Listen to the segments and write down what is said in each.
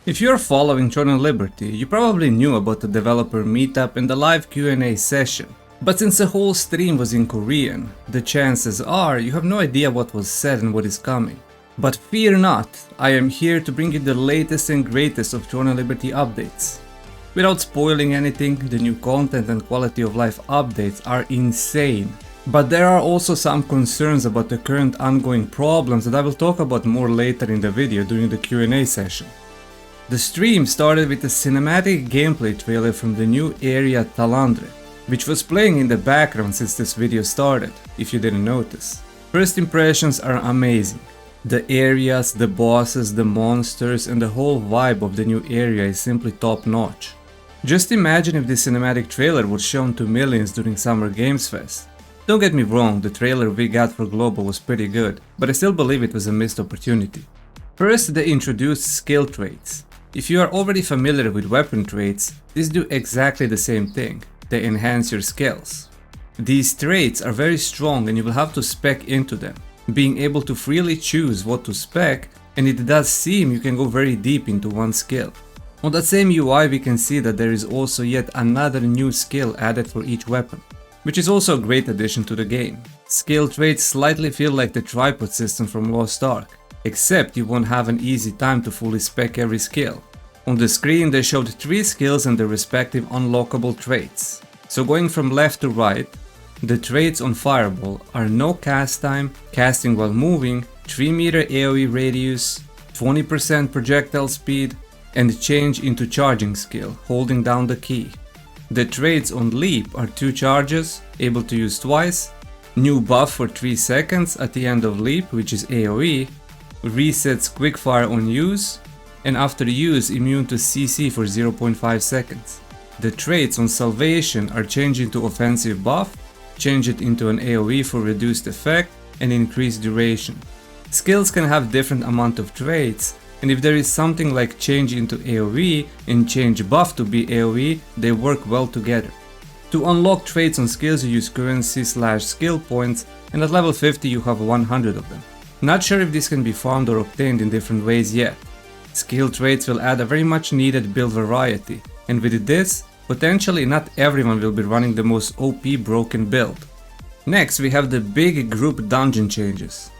If you're following Throne and Liberty, you probably knew about the developer meetup and the live Q&A session. But since the whole stream was in Korean, the chances are you have no idea what was said and what is coming. But fear not, I am here to bring you the latest and greatest of Throne and Liberty updates. Without spoiling anything, the new content and quality of life updates are insane. But there are also some concerns about the current ongoing problems that I will talk about more later in the video during the Q&A session. The stream started with a cinematic gameplay trailer from the new area Talandre, which was playing in the background since this video started, if you didn't notice. First impressions are amazing. The areas, the bosses, the monsters, and the whole vibe of the new area is simply top notch. Just imagine if this cinematic trailer was shown to millions during Summer Games Fest. Don't get me wrong, the trailer we got for Global was pretty good, but I still believe it was a missed opportunity. First, they introduced skill traits. If you are already familiar with weapon traits, these do exactly the same thing. They enhance your skills. These traits are very strong and you will have to spec into them, being able to freely choose what to spec, and it does seem you can go very deep into one skill. On that same UI we can see that there is also yet another new skill added for each weapon, which is also a great addition to the game. Skill traits slightly feel like the tripod system from Lost Ark, except you won't have an easy time to fully spec every skill. On the screen they showed 3 skills and their respective unlockable traits. So going from left to right, the traits on Fireball are no cast time, casting while moving, 3 meter AoE radius, 20% projectile speed, and change into charging skill, holding down the key. The traits on Leap are 2 charges, able to use twice, new buff for 3 seconds at the end of Leap, which is AoE, resets quickfire on use, and after use immune to CC for 0.5 seconds. The traits on Salvation are changed into offensive buff, change it into an AoE for reduced effect and increased duration. Skills can have different amount of traits, and if there is something like change into AoE and change buff to be AoE, they work well together. To unlock traits on skills you use currency/skill points, and at level 50 you have 100 of them. Not sure if this can be farmed or obtained in different ways yet. Skill traits will add a very much needed build variety, and with this, potentially not everyone will be running the most OP broken build. Next we have the big group dungeon changes.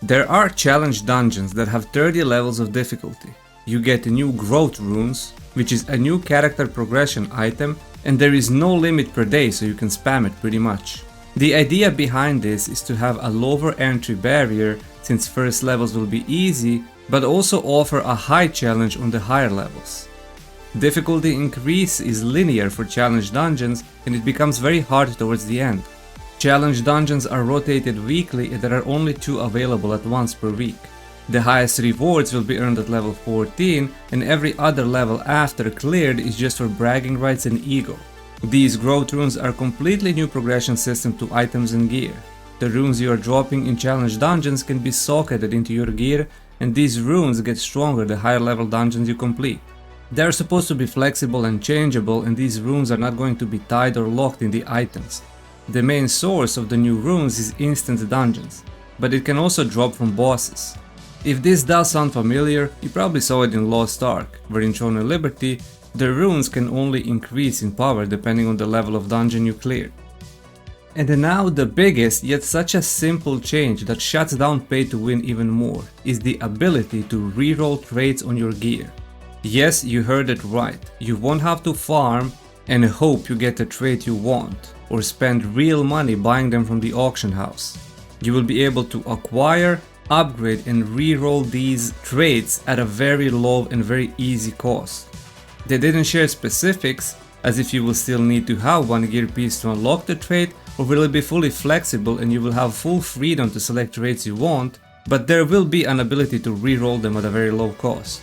There are challenge dungeons that have 30 levels of difficulty. You get new growth runes, which is a new character progression item, and there is no limit per day, so you can spam it pretty much. The idea behind this is to have a lower entry barrier since first levels will be easy, but also offer a high challenge on the higher levels. Difficulty increase is linear for challenge dungeons and it becomes very hard towards the end. Challenge dungeons are rotated weekly and there are only 2 available at once per week. The highest rewards will be earned at level 14 and every other level after cleared is just for bragging rights and ego. These growth runes are completely new progression system to items and gear. The runes you are dropping in challenge dungeons can be socketed into your gear, and these runes get stronger the higher level dungeons you complete. They are supposed to be flexible and changeable, and these runes are not going to be tied or locked in the items. The main source of the new runes is instant dungeons, but it can also drop from bosses. If this does sound familiar, you probably saw it in Lost Ark, where in Throne and Liberty, the runes can only increase in power depending on the level of dungeon you cleared. And now the biggest yet such a simple change that shuts down pay to win even more is the ability to reroll traits on your gear. Yes, you heard it right, you won't have to farm and hope you get the trait you want or spend real money buying them from the auction house. You will be able to acquire, upgrade and reroll these traits at a very low and very easy cost. They didn't share specifics, as if you will still need to have one gear piece to unlock the trait, or will it be fully flexible and you will have full freedom to select traits you want, but there will be an ability to reroll them at a very low cost.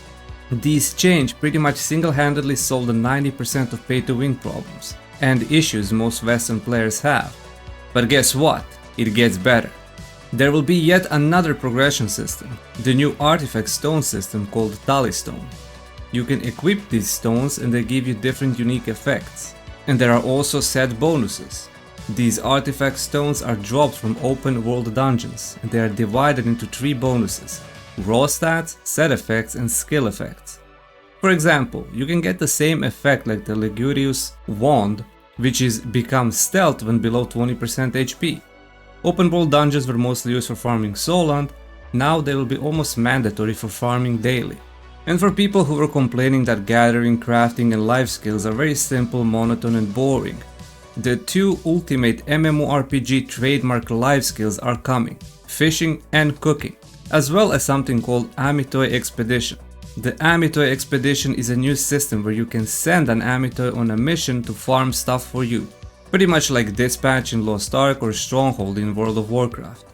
These change pretty much single-handedly solve the 90% of pay-to-win problems and issues most Western players have. But guess what? It gets better. There will be yet another progression system, the new artifact stone system called Tally Stone. You can equip these stones and they give you different unique effects. And there are also set bonuses. These artifact stones are dropped from open world dungeons and they are divided into 3 bonuses: raw stats, set effects and skill effects. For example, you can get the same effect like the Legurius wand, which is become stealth when below 20% HP. Open world dungeons were mostly used for farming Soland, now they will be almost mandatory for farming daily. And for people who were complaining that gathering, crafting and life skills are very simple, monotone and boring, the two ultimate MMORPG trademark life skills are coming, fishing and cooking, as well as something called Amitoi Expedition. The Amitoi Expedition is a new system where you can send an Amitoi on a mission to farm stuff for you, pretty much like Dispatch in Lost Ark or Stronghold in World of Warcraft.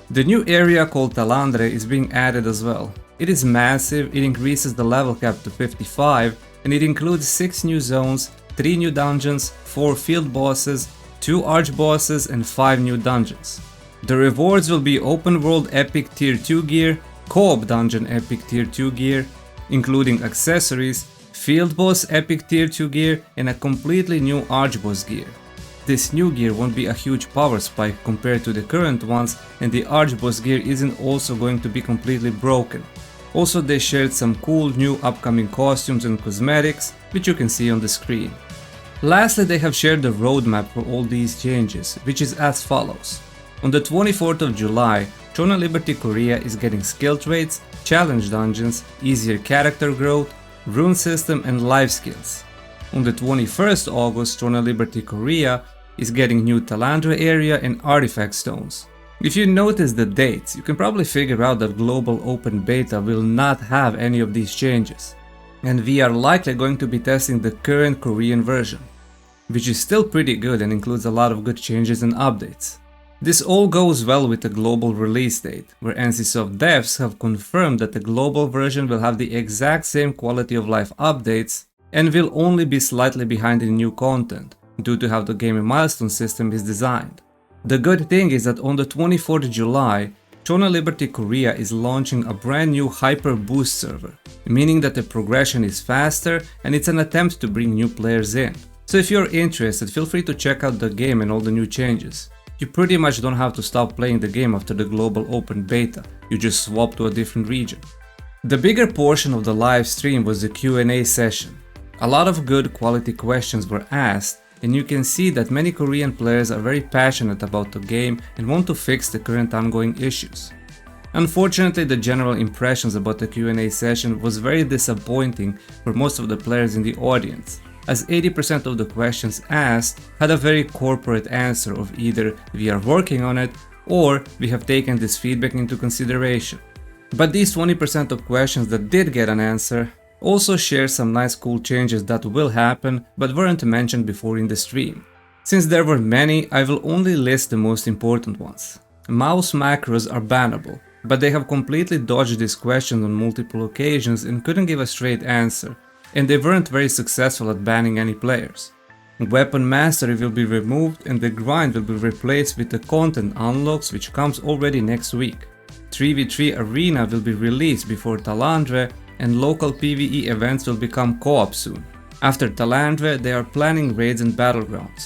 The new area called Talandre is being added as well. It is massive, it increases the level cap to 55, and it includes 6 new zones, 3 new dungeons, 4 field bosses, 2 arch bosses and 5 new dungeons. The rewards will be open world epic tier 2 gear, co-op dungeon epic tier 2 gear, including accessories, field boss epic tier 2 gear and a completely new arch boss gear. This new gear won't be a huge power spike compared to the current ones, and the arch boss gear isn't also going to be completely broken. Also, they shared some cool new upcoming costumes and cosmetics, which you can see on the screen. Lastly, they have shared the roadmap for all these changes, which is as follows. On the 24th of July, Throne of Liberty Korea is getting skill traits, challenge dungeons, easier character growth, rune system and life skills. On the 21st August, Throne of Liberty Korea is getting new Talandra area and artifact stones. If you notice the dates, you can probably figure out that global open beta will not have any of these changes, and we are likely going to be testing the current Korean version, which is still pretty good and includes a lot of good changes and updates. This all goes well with the global release date, where NCSoft devs have confirmed that the global version will have the exact same quality of life updates and will only be slightly behind in new content, due to how the game milestone system is designed. The good thing is that on the 24th July, Throne of Liberty Korea is launching a brand new Hyper Boost server, meaning that the progression is faster and it's an attempt to bring new players in. So if you're interested, feel free to check out the game and all the new changes. You pretty much don't have to stop playing the game after the global open beta, you just swap to a different region. The bigger portion of the live stream was the Q&A session. A lot of good quality questions were asked, and you can see that many Korean players are very passionate about the game and want to fix the current ongoing issues. Unfortunately, the general impressions about the Q&A session was very disappointing for most of the players in the audience, as 80% of the questions asked had a very corporate answer of either "we are working on it" or "we have taken this feedback into consideration." But these 20% of questions that did get an answer also share some nice cool changes that will happen but weren't mentioned before in the stream. Since there were many, I will only list the most important ones. Mouse macros are bannable, but they have completely dodged this question on multiple occasions and couldn't give a straight answer, and they weren't very successful at banning any players. Weapon mastery will be removed and the grind will be replaced with the content unlocks, which comes already next week. 3v3 arena will be released before Talandre, and local PvE events will become co-op soon. After Talandre, they are planning raids and battlegrounds.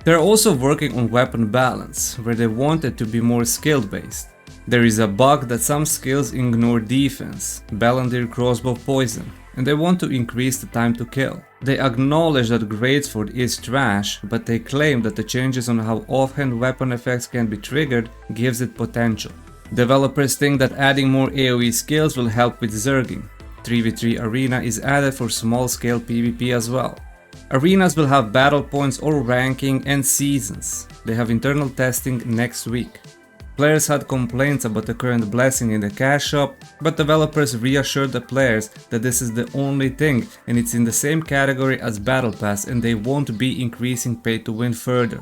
They are also working on weapon balance, where they want it to be more skill based. There is a bug that some skills ignore defense, Balandir crossbow poison, and they want to increase the time to kill. They acknowledge that Gradesford is trash, but they claim that the changes on how offhand weapon effects can be triggered gives it potential. Developers think that adding more AoE skills will help with zerging. 3v3 arena is added for small scale PvP as well. Arenas will have battle points or ranking and seasons. They have internal testing next week. Players had complaints about the current blessing in the cash shop, but developers reassured the players that this is the only thing and it's in the same category as Battle Pass and they won't be increasing pay to win further.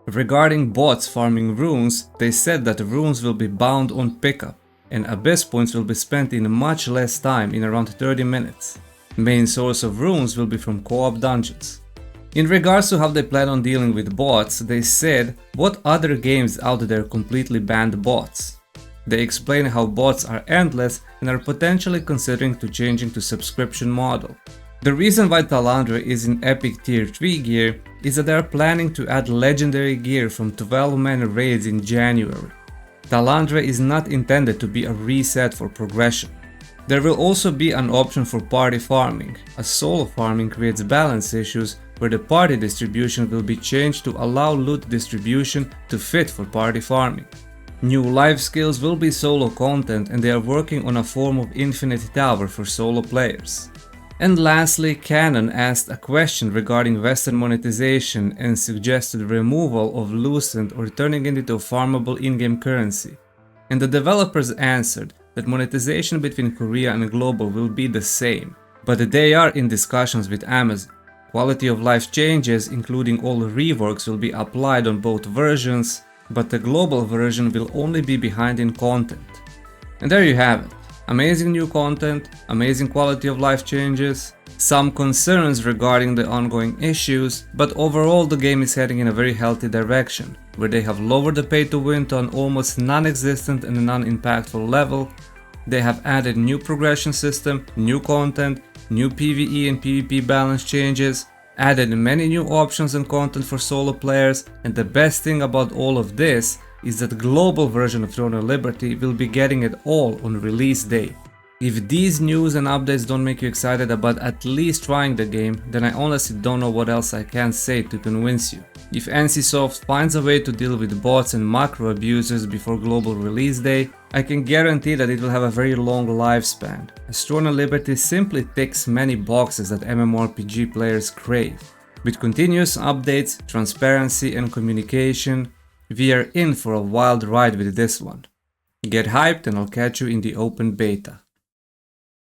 Regarding bots farming runes, they said that runes will be bound on pickup, and abyss points will be spent in much less time, in around 30 minutes. Main source of runes will be from co-op dungeons. In regards to how they plan on dealing with bots, they said what other games out there completely banned bots. They explain how bots are endless and are potentially considering to changing to subscription model. The reason why Talandra is in epic tier 3 gear is that they are planning to add legendary gear from 12-man raids in January. Talandra is not intended to be a reset for progression. There will also be an option for party farming, as solo farming creates balance issues where the party distribution will be changed to allow loot distribution to fit for party farming. New life skills will be solo content, and they are working on a form of infinite tower for solo players. And lastly, Canon asked a question regarding Western monetization and suggested removal of Lucent or turning it into a farmable in-game currency. And the developers answered that monetization between Korea and global will be the same, but they are in discussions with Amazon. Quality of life changes, including all reworks, will be applied on both versions, but the global version will only be behind in content. And there you have it. Amazing new content, amazing quality of life changes, some concerns regarding the ongoing issues, but overall the game is heading in a very healthy direction, where they have lowered the pay to win to an almost non-existent and non-impactful level. They have added new progression system, new content, new PvE and PvP balance changes, added many new options and content for solo players, and the best thing about all of this is that the global version of Throne of Liberty will be getting it all on release day. If these news and updates don't make you excited about at least trying the game, then I honestly don't know what else I can say to convince you. If NCSoft finds a way to deal with bots and macro abusers before global release day, I can guarantee that it will have a very long lifespan, as Throne of Liberty simply ticks many boxes that MMORPG players crave. With continuous updates, transparency and communication, we are in for a wild ride with this one. Get hyped and I'll catch you in the open beta.